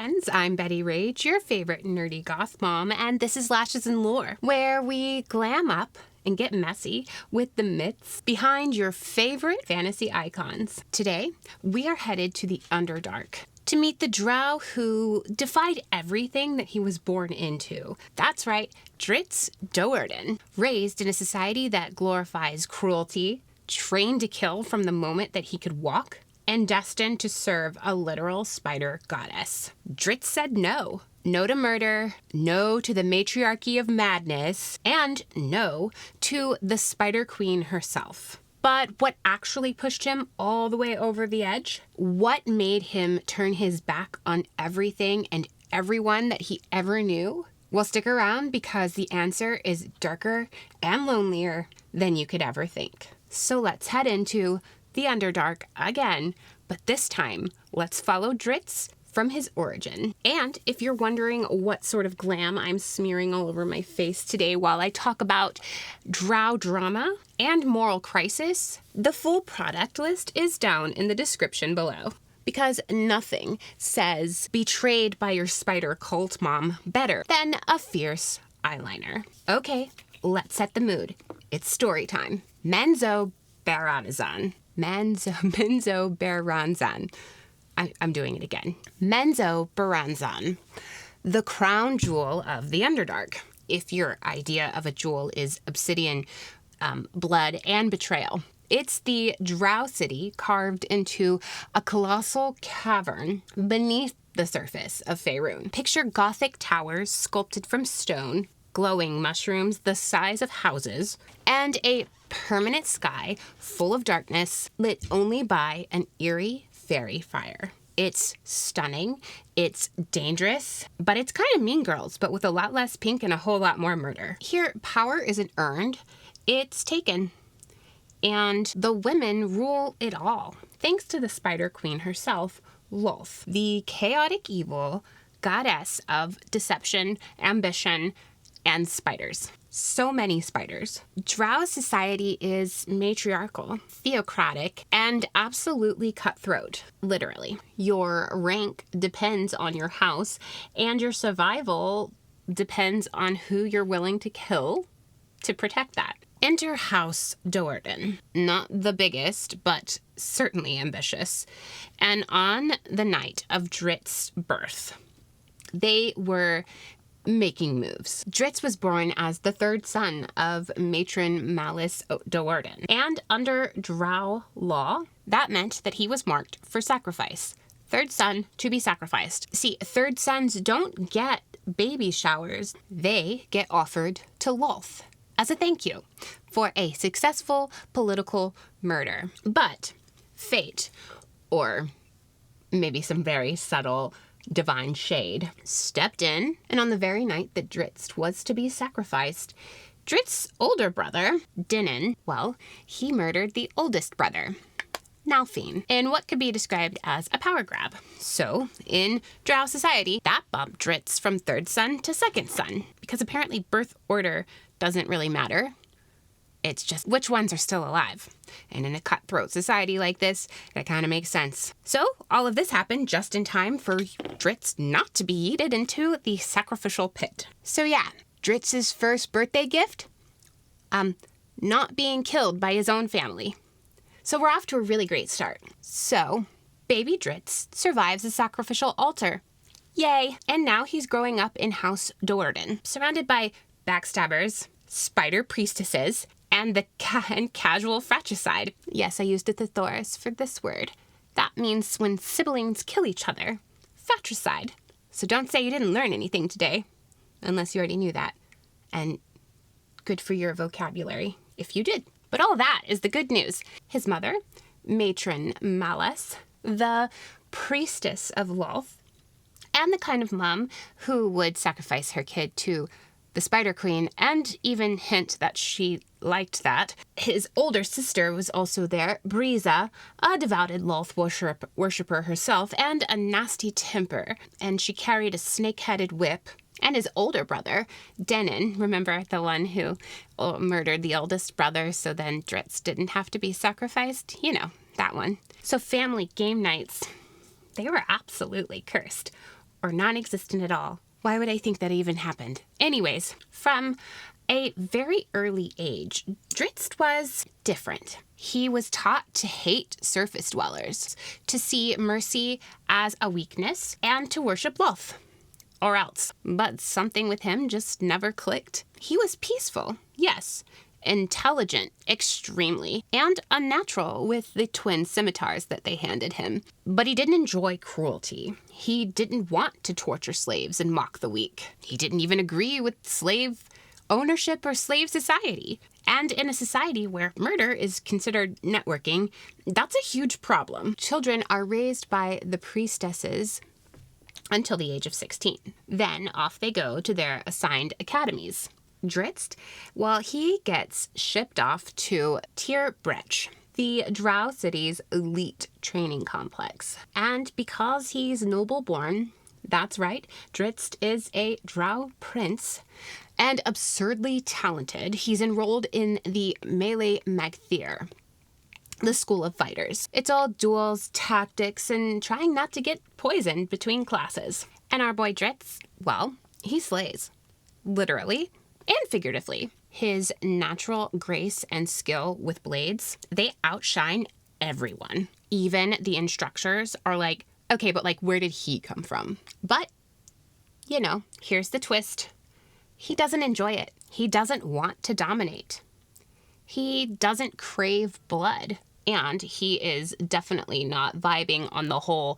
friends, I'm Betty Rage, your favorite nerdy goth mom, and this is Lashes and Lore, where we glam up and get messy with the myths behind your favorite fantasy icons. Today, we are headed to the Underdark to meet the Drow who defied everything that he was born into. That's right, Drizzt Do'Urden, raised in a society that glorifies cruelty, trained to kill from the moment that he could walk, and destined to serve a literal spider goddess. Drizzt said no. No to murder, no to the matriarchy of madness, and no to the Spider Queen herself. But what actually pushed him all the way over the edge? What made him turn his back on everything and everyone that he ever knew? Well, stick around because the answer is darker and lonelier than you could ever think. So let's head into the Underdark again, but this time, let's follow Drizzt from his origin. And if you're wondering what sort of glam I'm smearing all over my face today while I talk about drow drama and moral crisis, the full product list is down in the description below. Because nothing says betrayed by your spider cult mom better than a fierce eyeliner. Okay, let's set the mood. It's story time. Menzoberranzan. Menzoberranzan. I'm doing it again. Menzoberranzan, the crown jewel of the Underdark. If your idea of a jewel is obsidian, blood, and betrayal. It's the Drow city carved into a colossal cavern beneath the surface of Faerun. Picture Gothic towers sculpted from stone, glowing mushrooms the size of houses, and a permanent sky full of darkness lit only by an eerie fairy fire. It's stunning, it's dangerous, but it's kind of Mean Girls, but with a lot less pink and a whole lot more murder. Here, power isn't earned, it's taken. And the women rule it all, thanks to the Spider Queen herself, Lolth, the chaotic evil goddess of deception, ambition, and spiders. So many spiders. Drow society is matriarchal, theocratic, and absolutely cutthroat, literally. Your rank depends on your house, and your survival depends on who you're willing to kill to protect that. Enter House Do'Urden. Not the biggest, but certainly ambitious. And on the night of Drizzt's birth, they were making moves. Drizzt was born as the third son of matron Malice Do'Urden. And under Drow law, that meant that he was marked for sacrifice. Third son to be sacrificed. See, third sons don't get baby showers. They get offered to Lolth as a thank you for a successful political murder. But fate, or maybe some very subtle divine shade, stepped in, and on the very night that Drizzt was to be sacrificed, Drizzt's older brother, Dinin, well, he murdered the oldest brother, Nalfine, in what could be described as a power grab. So, in Drow society, that bumped Drizzt from third son to second son, because apparently birth order doesn't really matter. It's just which ones are still alive. And in a cutthroat society like this, that kind of makes sense. So all of this happened just in time for Drizzt not to be yeeted into the sacrificial pit. So yeah, Drizzt's first birthday gift? Not being killed by his own family. So we're off to a really great start. So, baby Drizzt survives the sacrificial altar. Yay! And now he's growing up in House Do'Urden, surrounded by backstabbers, spider priestesses, and the casual fratricide. Yes, I used a thesaurus for this word. That means when siblings kill each other. Fratricide. So don't say you didn't learn anything today, unless you already knew that. And good for your vocabulary, if you did. But all that is the good news. His mother, matron Malice, the priestess of Lolth, and the kind of mom who would sacrifice her kid to the Spider Queen, and even hint that she liked that. His older sister was also there, Briza, a devoted Lolth worshipper herself, and a nasty temper, and she carried a snake-headed whip. And his older brother, Dinin, remember the one who murdered the oldest brother so then Drizzt didn't have to be sacrificed? You know, that one. So family game nights, they were absolutely cursed. or non-existent at all. Why would I think that even happened? Anyways, from a very early age, Drizzt was different. He was taught to hate surface dwellers, to see mercy as a weakness, and to worship Lolth. Or else. But something with him just never clicked. He was peaceful, yes, intelligent, extremely, and unnatural with the twin scimitars that they handed him. But he didn't enjoy cruelty. He didn't want to torture slaves and mock the weak. He didn't even agree with slave ownership or slave society. And in a society where murder is considered networking, that's a huge problem. Children are raised by the priestesses until the age of 16. Then off they go to their assigned academies. Drizzt, well, he gets shipped off to Tir Brech, the Drow city's elite training complex. And because he's noble-born, that's right, Drizzt is a Drow prince, and absurdly talented, he's enrolled in the Melee Magthir, the school of fighters. It's all duels, tactics, and trying not to get poisoned between classes. And our boy Drizzt, well, he slays. Literally and figuratively. His natural grace and skill with blades, they outshine everyone. Even the instructors are like, okay, but like, where did he come from? But, you know, here's the twist. He doesn't enjoy it. He doesn't want to dominate. He doesn't crave blood. And he is definitely not vibing on the whole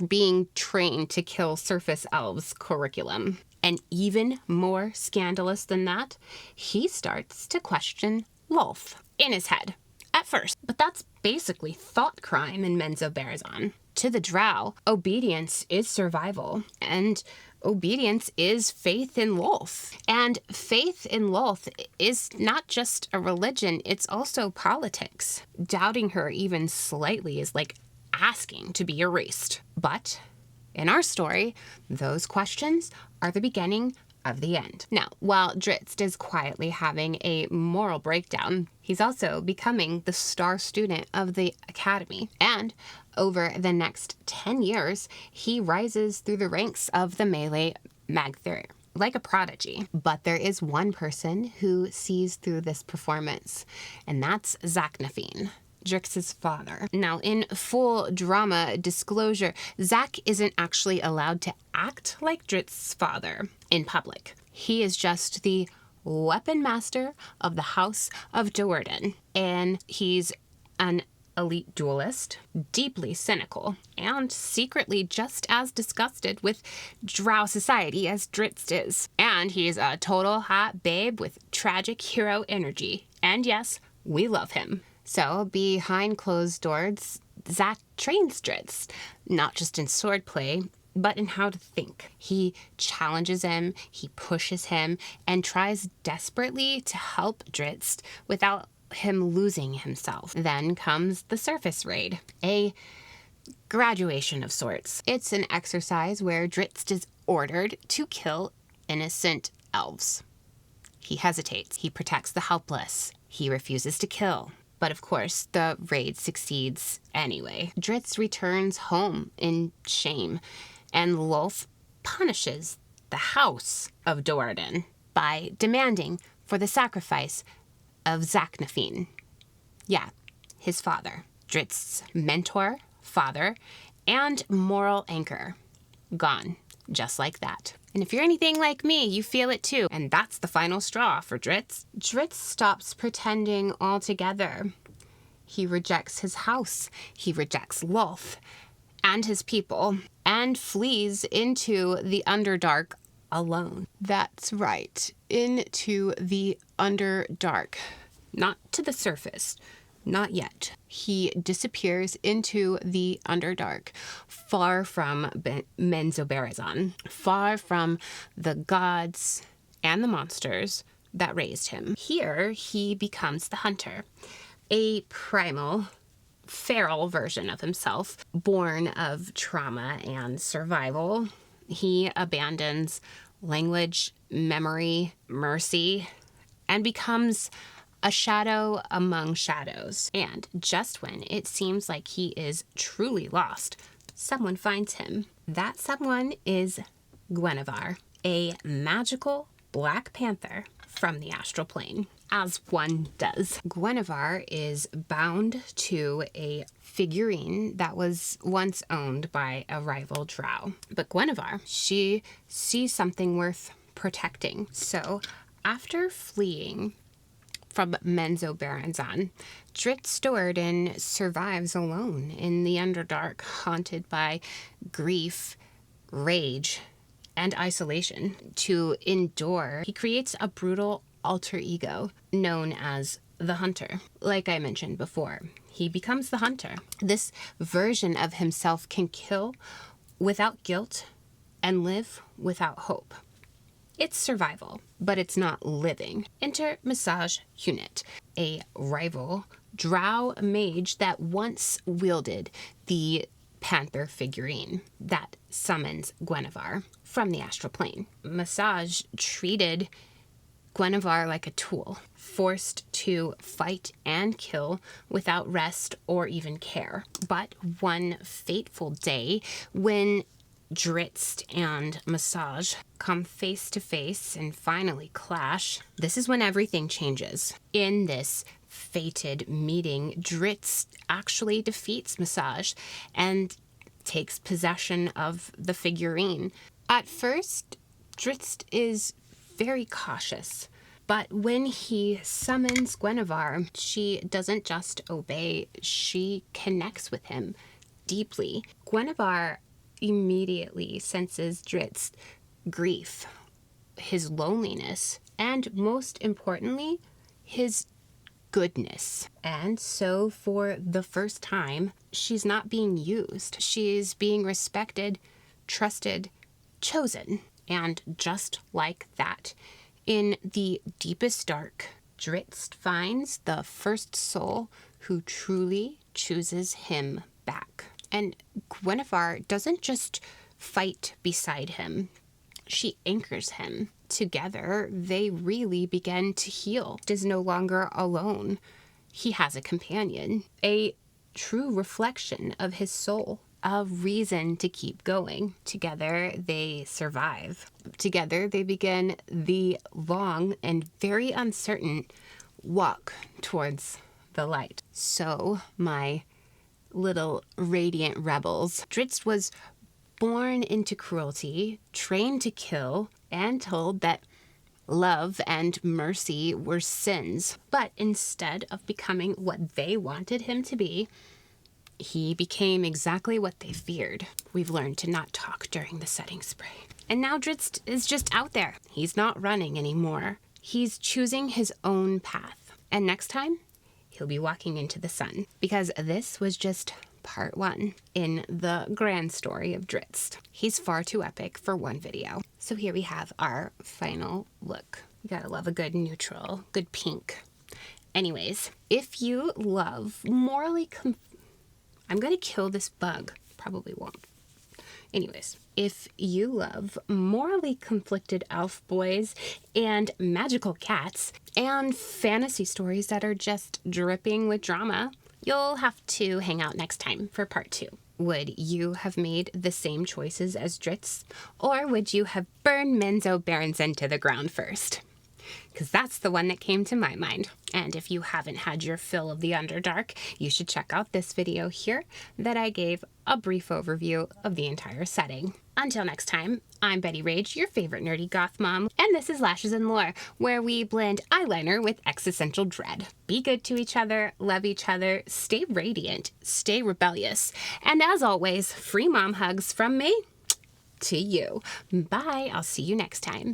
being trained to kill surface elves curriculum. And even more scandalous than that, he starts to question Lolth in his head at first. But that's basically thought crime in Menzoberranzan. To the Drow, obedience is survival, and obedience is faith in Lolth. And faith in Lolth is not just a religion, it's also politics. Doubting her even slightly is like asking to be erased. But in our story, those questions are the beginning of the end. Now, while Drizzt is quietly having a moral breakdown, he's also becoming the star student of the academy. And over the next 10 years, he rises through the ranks of the Melee Magthir, like a prodigy. But there is one person who sees through this performance, and that's Zaknafine, Drizzt's father. Now, in full drama disclosure, Zak isn't actually allowed to act like Drizzt's father in public. He is just the weapon master of the House of Do'Urden, and he's an elite duelist, deeply cynical, and secretly just as disgusted with Drow society as Drizzt is. And he's a total hot babe with tragic hero energy. And yes, we love him. So, behind closed doors, Zak trains Drizzt, not just in swordplay, but in how to think. He challenges him, he pushes him, and tries desperately to help Drizzt without him losing himself. Then comes the surface raid, a graduation of sorts. It's an exercise where Drizzt is ordered to kill innocent elves. He hesitates, he protects the helpless, he refuses to kill. But of course, the raid succeeds anyway. Drizzt returns home in shame, and Lolth punishes the House of Do'Urden by demanding for the sacrifice of Zaknafine. Yeah, his father. Drizzt's mentor, father, and moral anchor. Gone, just like that. And if you're anything like me, you feel it too. And that's the final straw for Drizzt. Drizzt stops pretending altogether. He rejects his house. He rejects Lolth and his people, and flees into the Underdark alone. That's right, into the Underdark. Not to the surface. Not yet. He disappears into the Underdark, far from Menzoberranzan, far from the gods and the monsters that raised him. Here, he becomes the hunter, a primal, feral version of himself, born of trauma and survival. He abandons language, memory, mercy, and becomes a shadow among shadows. And just when it seems like he is truly lost, someone finds him. That someone is Guenhwyvar, a magical black panther from the astral plane, as one does. Guenhwyvar is bound to a figurine that was once owned by a rival drow. But Guenhwyvar, she sees something worth protecting. So after fleeing from Menzoberranzan, Drizzt Do'Urden survives alone in the Underdark, haunted by grief, rage, and isolation. To endure, he creates a brutal alter ego known as the Hunter. Like I mentioned before, he becomes the Hunter. This version of himself can kill without guilt and live without hope. It's survival, but it's not living. Enter Massage Unit, a rival drow mage that once wielded the panther figurine that summons Guenhwyvar from the astral plane. Massage treated Guenhwyvar like a tool, forced to fight and kill without rest or even care. But one fateful day, when Drizzt and Massage come face to face and finally clash, this is when everything changes. In this fated meeting, Drizzt actually defeats Massage and takes possession of the figurine. At first, Drizzt is very cautious, but when he summons Guenhwyvar, she doesn't just obey, she connects with him deeply. Guenhwyvar immediately senses Drizzt's grief, his loneliness, and most importantly, his goodness. And so for the first time, she's not being used. She's being respected, trusted, chosen. And just like that, in the deepest dark, Drizzt finds the first soul who truly chooses him back. And Guenhwyvar doesn't just fight beside him. She anchors him. Together, they really begin to heal. He is no longer alone. He has a companion, a true reflection of his soul, a reason to keep going. Together, they survive. Together, they begin the long and very uncertain walk towards the light. So, my little radiant rebels, Drizzt was born into cruelty, trained to kill, and told that love and mercy were sins. But instead of becoming what they wanted him to be, he became exactly what they feared. We've learned to not talk during the setting spray. And now Drizzt is just out there. He's not running anymore. He's choosing his own path. And next time, he'll be walking into the sun. Because this was just part 1 in the grand story of Drizzt. He's far too epic for one video. So here we have our final look. You gotta love a good neutral, good pink. Anyways, if you love I'm gonna kill this bug. Probably won't. Anyways, if you love morally conflicted elf boys and magical cats and fantasy stories that are just dripping with drama, you'll have to hang out next time for part 2. Would you have made the same choices as Drizzt, or would you have burned Menzoberranzan to the ground first? Because that's the one that came to my mind. And if you haven't had your fill of the Underdark, you should check out this video here that I gave a brief overview of the entire setting. Until next time, I'm Betty Rage, your favorite nerdy goth mom, and this is Lashes and Lore, where we blend eyeliner with existential dread. Be good to each other, love each other, stay radiant, stay rebellious, and as always, free mom hugs from me to you. Bye, I'll see you next time.